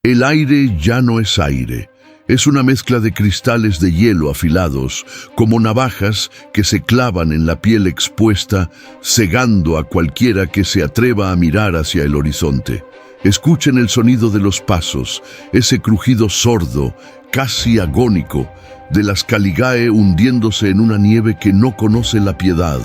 El aire ya no es aire. Es una mezcla de cristales de hielo afilados, como navajas que se clavan en la piel expuesta, cegando a cualquiera que se atreva a mirar hacia el horizonte. Escuchen el sonido de los pasos, ese crujido sordo, casi agónico, de las Caligae hundiéndose en una nieve que no conoce la piedad.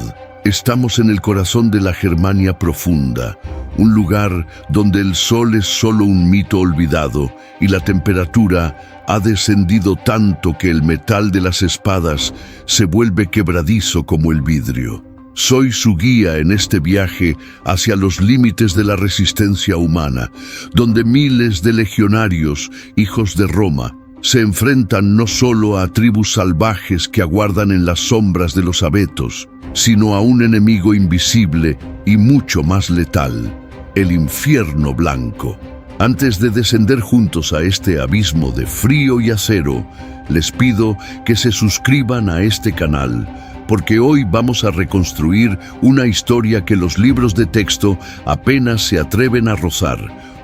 Estamos en el corazón de la Germania profunda, un lugar donde el sol es solo un mito olvidado y la temperatura ha descendido tanto que el metal de las espadas se vuelve quebradizo como el vidrio. Soy su guía en este viaje hacia los límites de la resistencia humana, donde miles de legionarios, hijos de Roma, se enfrentan no solo a tribus salvajes que aguardan en las sombras de los abetos, sino a un enemigo invisible y mucho más letal, el infierno blanco. Antes de descender juntos a este abismo de frío y acero, les pido que se suscriban a este canal, porque hoy vamos a reconstruir una historia que los libros de texto apenas se atreven a rozar,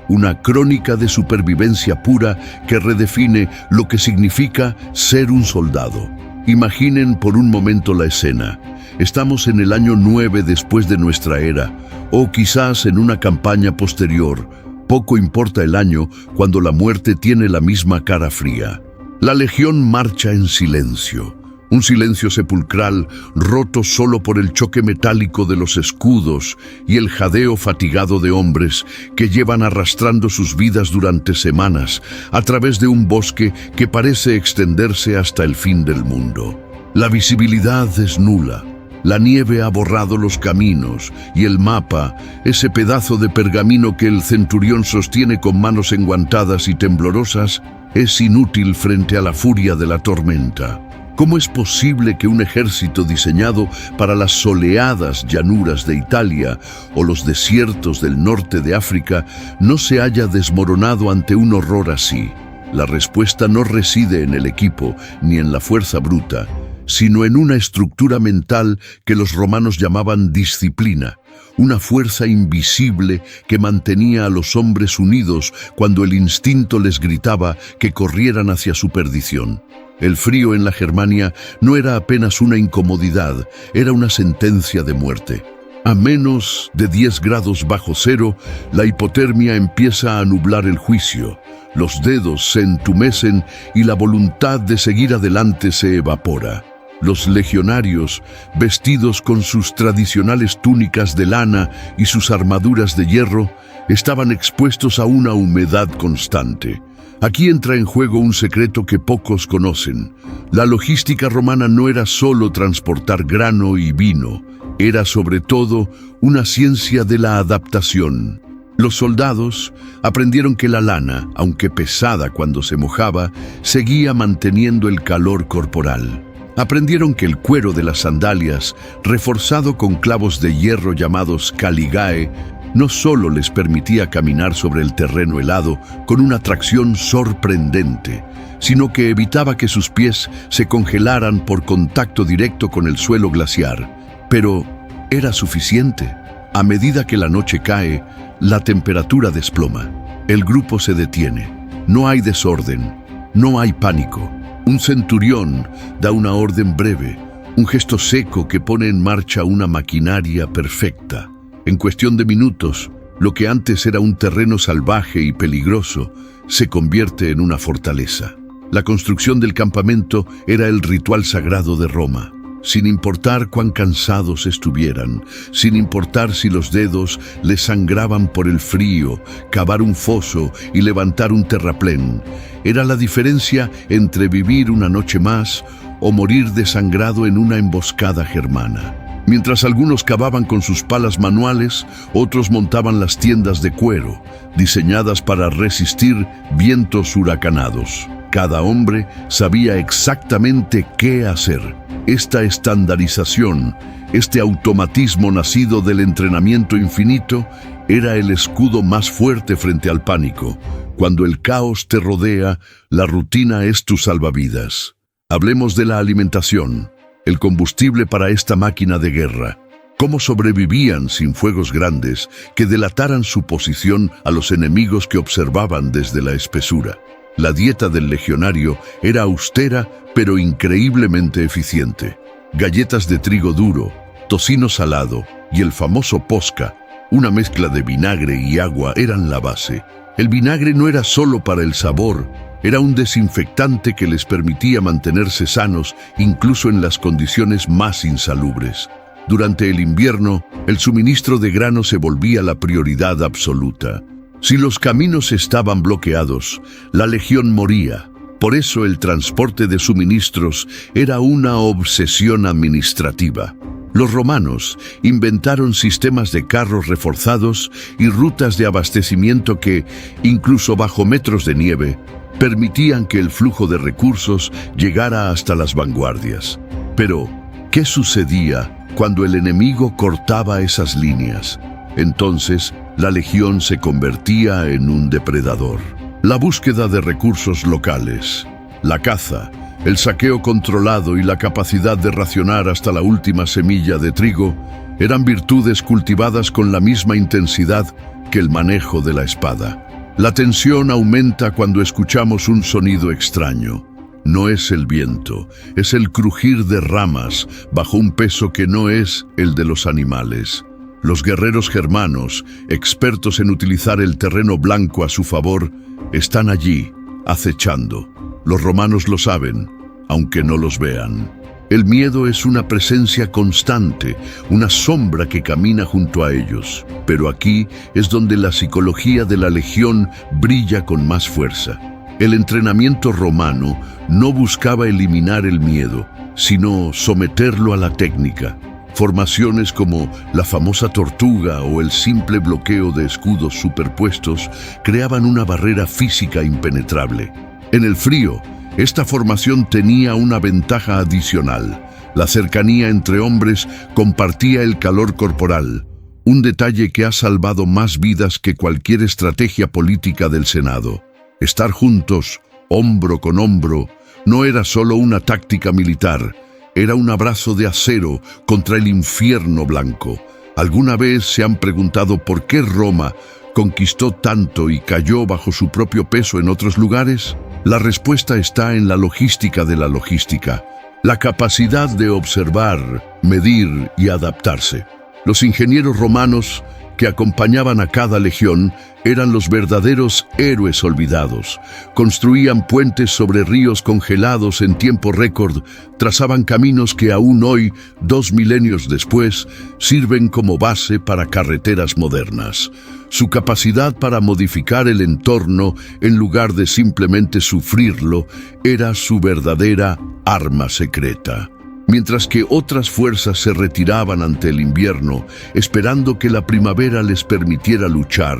una crónica de supervivencia pura que redefine lo que significa ser un soldado. Imaginen por un momento la escena. Estamos en el año 9 después de nuestra era, o quizás en una campaña posterior. Poco importa el año cuando la muerte tiene la misma cara fría. La legión marcha en silencio. Un silencio sepulcral roto solo por el choque metálico de los escudos y el jadeo fatigado de hombres que llevan arrastrando sus vidas durante semanas a través de un bosque que parece extenderse hasta el fin del mundo. La visibilidad es nula. La nieve ha borrado los caminos y el mapa, ese pedazo de pergamino que el centurión sostiene con manos enguantadas y temblorosas, es inútil frente a la furia de la tormenta. ¿Cómo es posible que un ejército diseñado para las soleadas llanuras de Italia o los desiertos del norte de África no se haya desmoronado ante un horror así? La respuesta no reside en el equipo ni en la fuerza bruta, sino en una estructura mental que los romanos llamaban disciplina, una fuerza invisible que mantenía a los hombres unidos cuando el instinto les gritaba que corrieran hacia su perdición. El frío en la Germania no era apenas una incomodidad, era una sentencia de muerte. A menos de 10 grados bajo cero, la hipotermia empieza a nublar el juicio. Los dedos se entumecen y la voluntad de seguir adelante se evapora. Los legionarios, vestidos con sus tradicionales túnicas de lana y sus armaduras de hierro, estaban expuestos a una humedad constante. Aquí entra en juego un secreto que pocos conocen. La logística romana no era solo transportar grano y vino, era sobre todo una ciencia de la adaptación. Los soldados aprendieron que la lana, aunque pesada cuando se mojaba, seguía manteniendo el calor corporal. Aprendieron que el cuero de las sandalias, reforzado con clavos de hierro llamados Caligae, no solo les permitía caminar sobre el terreno helado con una tracción sorprendente, sino que evitaba que sus pies se congelaran por contacto directo con el suelo glaciar. Pero era suficiente. A medida que la noche cae, la temperatura desploma. El grupo se detiene. No hay desorden, no hay pánico. Un centurión da una orden breve, un gesto seco que pone en marcha una maquinaria perfecta. En cuestión de minutos, lo que antes era un terreno salvaje y peligroso se convierte en una fortaleza. La construcción del campamento era el ritual sagrado de Roma. Sin importar cuán cansados estuvieran, sin importar si los dedos les sangraban por el frío, cavar un foso y levantar un terraplén, era la diferencia entre vivir una noche más o morir desangrado en una emboscada germana. Mientras algunos cavaban con sus palas manuales, otros montaban las tiendas de cuero, diseñadas para resistir vientos huracanados. Cada hombre sabía exactamente qué hacer. Esta estandarización, este automatismo nacido del entrenamiento infinito, era el escudo más fuerte frente al pánico. Cuando el caos te rodea, la rutina es tu salvavidas. Hablemos de la alimentación. El combustible para esta máquina de guerra. cómo sobrevivían sin fuegos grandes que delataran su posición a los enemigos que observaban desde la espesura. La dieta del legionario era austera pero increíblemente eficiente. Galletas de trigo duro, tocino salado y el famoso posca, una mezcla de vinagre y agua, eran la base. El vinagre no era solo para el sabor, era un desinfectante que les permitía mantenerse sanos incluso en las condiciones más insalubres. Durante el invierno, el suministro de grano se volvía la prioridad absoluta. Si los caminos estaban bloqueados, la legión moría. Por eso el transporte de suministros era una obsesión administrativa. Los romanos inventaron sistemas de carros reforzados y rutas de abastecimiento que, incluso bajo metros de nieve, permitían que el flujo de recursos llegara hasta las vanguardias. Pero, ¿qué sucedía cuando el enemigo cortaba esas líneas? Entonces, la legión se convertía en un depredador. La búsqueda de recursos locales, la caza, el saqueo controlado y la capacidad de racionar hasta la última semilla de trigo eran virtudes cultivadas con la misma intensidad que el manejo de la espada. La tensión aumenta cuando escuchamos un sonido extraño. No es el viento, es el crujir de ramas bajo un peso que no es el de los animales. Los guerreros germanos, expertos en utilizar el terreno blanco a su favor, están allí, acechando. Los romanos lo saben, aunque no los vean. El miedo es una presencia constante, una sombra que camina junto a ellos. Pero aquí es donde la psicología de la legión brilla con más fuerza. El entrenamiento romano no buscaba eliminar el miedo, sino someterlo a la técnica. Formaciones como la famosa tortuga o el simple bloqueo de escudos superpuestos creaban una barrera física impenetrable. En el frío, esta formación tenía una ventaja adicional. La cercanía entre hombres compartía el calor corporal, un detalle que ha salvado más vidas que cualquier estrategia política del Senado. Estar juntos, hombro con hombro, no era solo una táctica militar, era un abrazo de acero contra el infierno blanco. ¿Alguna vez se han preguntado por qué Roma conquistó tanto y cayó bajo su propio peso en otros lugares? La respuesta está en la logística de la logística, la capacidad de observar, medir y adaptarse. Los ingenieros romanos que acompañaban a cada legión eran los verdaderos héroes olvidados. Construían puentes sobre ríos congelados en tiempo récord, trazaban caminos que aún hoy, 2 milenios después, sirven como base para carreteras modernas. Su capacidad para modificar el entorno en lugar de simplemente sufrirlo era su verdadera arma secreta. Mientras que otras fuerzas se retiraban ante el invierno, esperando que la primavera les permitiera luchar,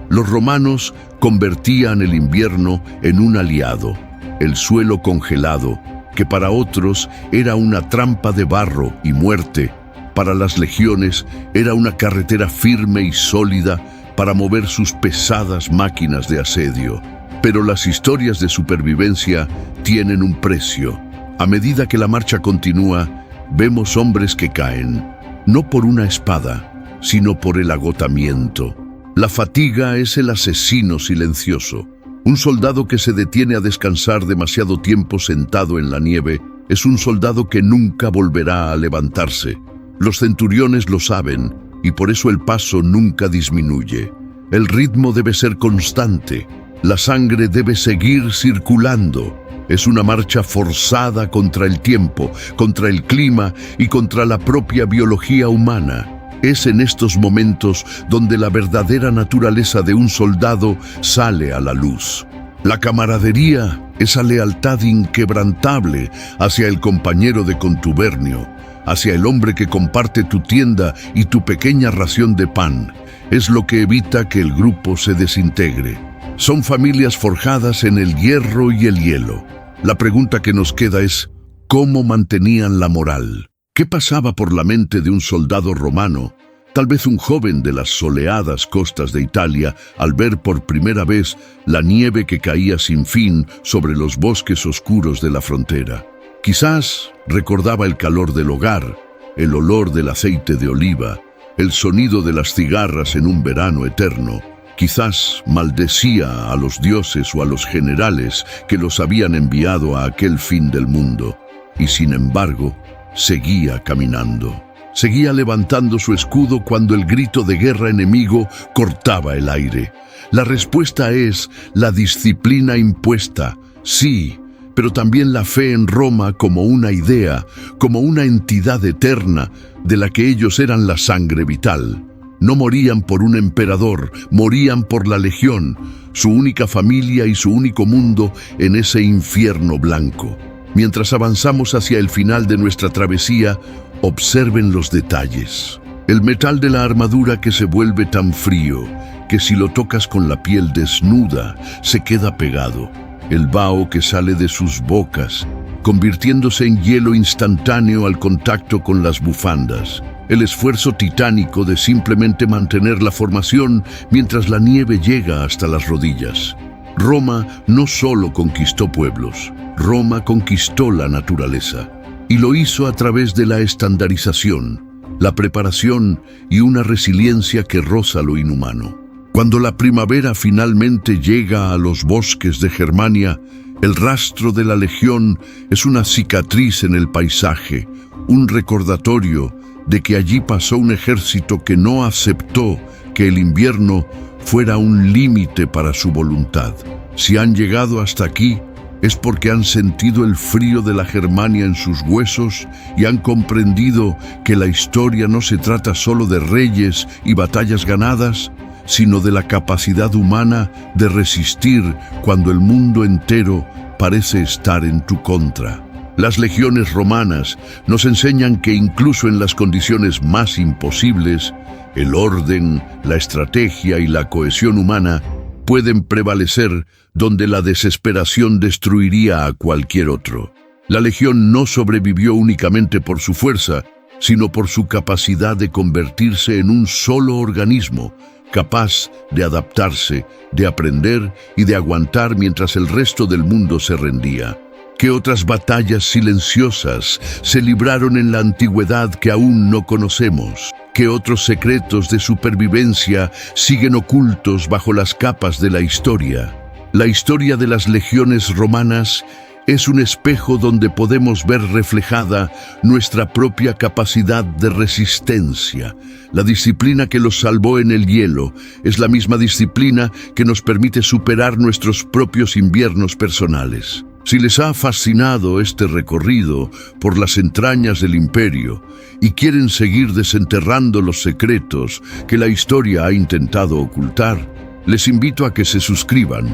los romanos convertían el invierno en un aliado, el suelo congelado, que para otros era una trampa de barro y muerte, para las legiones era una carretera firme y sólida para mover sus pesadas máquinas de asedio. Pero las historias de supervivencia tienen un precio. A medida que la marcha continúa, vemos hombres que caen, no por una espada, sino por el agotamiento. La fatiga es el asesino silencioso. Un soldado que se detiene a descansar demasiado tiempo sentado en la nieve es un soldado que nunca volverá a levantarse. Los centuriones lo saben y por eso el paso nunca disminuye. El ritmo debe ser constante, la sangre debe seguir circulando. Es una marcha forzada contra el tiempo, contra el clima y contra la propia biología humana. Es en estos momentos donde la verdadera naturaleza de un soldado sale a la luz. La camaradería, esa lealtad inquebrantable hacia el compañero de contubernio, hacia el hombre que comparte tu tienda y tu pequeña ración de pan, es lo que evita que el grupo se desintegre. Son familias forjadas en el hierro y el hielo. La pregunta que nos queda es, ¿cómo mantenían la moral? ¿Qué pasaba por la mente de un soldado romano, tal vez un joven de las soleadas costas de Italia, al ver por primera vez la nieve que caía sin fin sobre los bosques oscuros de la frontera? Quizás recordaba el calor del hogar, el olor del aceite de oliva, el sonido de las cigarras en un verano eterno. Quizás maldecía a los dioses o a los generales que los habían enviado a aquel fin del mundo, y sin embargo, seguía caminando. Seguía levantando su escudo cuando el grito de guerra enemigo cortaba el aire. La respuesta es la disciplina impuesta, sí, pero también la fe en Roma como una idea, como una entidad eterna de la que ellos eran la sangre vital. No morían por un emperador, morían por la legión, su única familia y su único mundo en ese infierno blanco. Mientras avanzamos hacia el final de nuestra travesía, observen los detalles. El metal de la armadura que se vuelve tan frío que si lo tocas con la piel desnuda, se queda pegado. El vaho que sale de sus bocas, convirtiéndose en hielo instantáneo al contacto con las bufandas. El esfuerzo titánico de simplemente mantener la formación mientras la nieve llega hasta las rodillas. Roma no solo conquistó pueblos, Roma conquistó la naturaleza. Y lo hizo a través de la estandarización, la preparación y una resiliencia que roza lo inhumano. Cuando la primavera finalmente llega a los bosques de Germania, el rastro de la legión es una cicatriz en el paisaje, un recordatorio de que allí pasó un ejército que no aceptó que el invierno fuera un límite para su voluntad. Si han llegado hasta aquí, es porque han sentido el frío de la Germania en sus huesos y han comprendido que la historia no se trata solo de reyes y batallas ganadas, sino de la capacidad humana de resistir cuando el mundo entero parece estar en tu contra. Las legiones romanas nos enseñan que incluso en las condiciones más imposibles, el orden, la estrategia y la cohesión humana pueden prevalecer donde la desesperación destruiría a cualquier otro. La legión no sobrevivió únicamente por su fuerza, sino por su capacidad de convertirse en un solo organismo, capaz de adaptarse, de aprender y de aguantar mientras el resto del mundo se rendía. ¿Qué otras batallas silenciosas se libraron en la antigüedad que aún no conocemos? ¿Qué otros secretos de supervivencia siguen ocultos bajo las capas de la historia? La historia de las legiones romanas es un espejo donde podemos ver reflejada nuestra propia capacidad de resistencia. La disciplina que los salvó en el hielo es la misma disciplina que nos permite superar nuestros propios inviernos personales. Si les ha fascinado este recorrido por las entrañas del imperio y quieren seguir desenterrando los secretos que la historia ha intentado ocultar, les invito a que se suscriban,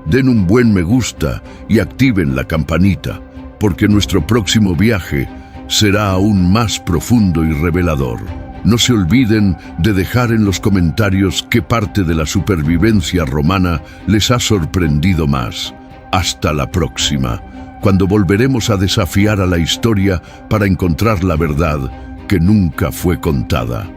den un buen me gusta y activen la campanita, porque nuestro próximo viaje será aún más profundo y revelador. No se olviden de dejar en los comentarios qué parte de la supervivencia romana les ha sorprendido más. Hasta la próxima, cuando volveremos a desafiar a la historia para encontrar la verdad que nunca fue contada.